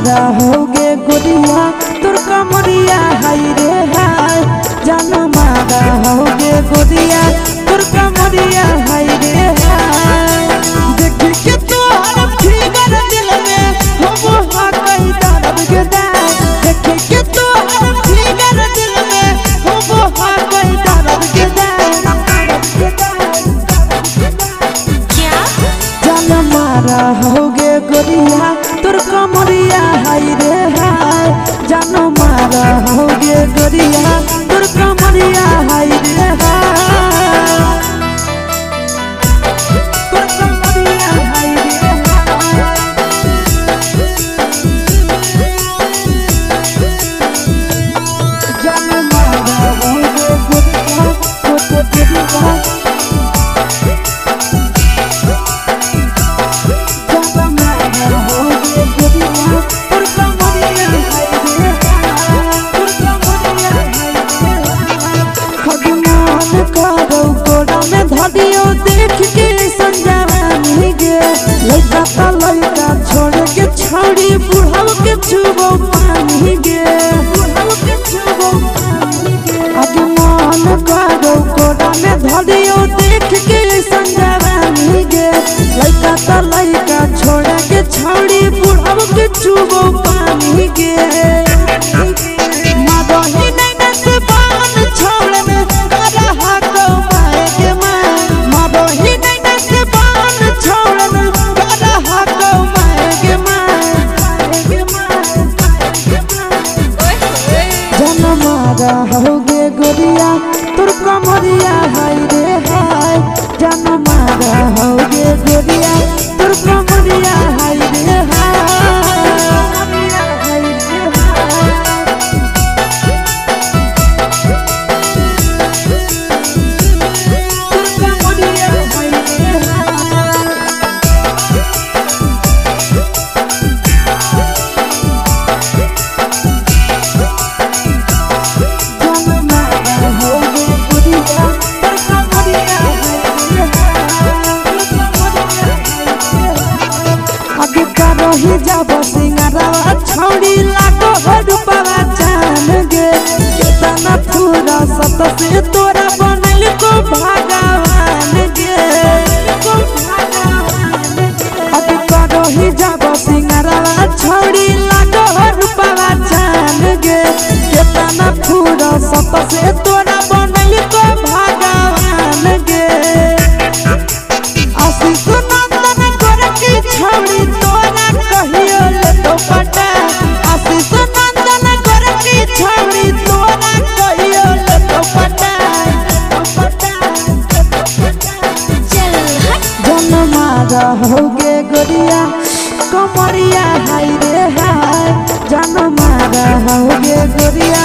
मारा होगे गोरिया तोर कमरिया हाय रे हाय जान मारा होगे गोरिया तोर कमरिया हाय रे हाय देख के तोहर फिगर दिल में हो हाकई दर्द के दाग देख के तोहर फिगर दिल में हो हाकई दर्द के दाग क्या जान मारा होगे गोरिया तोर कमरिया हाय रे हाय जान मारा होगे गोरिया तोर कमरिया हाय रे हाय तोर कमरिया हाय रे हाय जान मारा होगे गोरिया तोर कमरिया देख के संजानी गे लइका ता लइका छोड़ के छौड़ी बुढ़ाव के छुबो पानी गे बुढ़ाव के छुबो पानी गे आगे मन करो कोड़ा में धरियो देख के संजानी गे लइका ता लइका छोड़ के छौड़ी बुढ़ाव के छुबो पानी गे मादही नहीं नस बान छोड़ में करा हाको माए के होगे गोरिया तोर कमरिया हाय रे हाय जान मारा होगे गोरिया तोर कमरिया हाय रे रही जब सिंगारवा छौड़ी लागो रूपवा जान गे कितना पूरा सत से तोरा बनल को भगवान गे अभी रही जब सिंगारवा छौड़ी लागो रूपवा जान गे कितना पूरा सत से तोरा बनल को भगवान गे आशीष नंदन कर की छौड़ी कहियो ले तो पटा आशीष नंदन कर की छौड़ी तोरा कहियो ले तो पटा चल हट जन मारा होगे गोरिया कमरिया हाय रे हाय जन मारा होगे गोरिया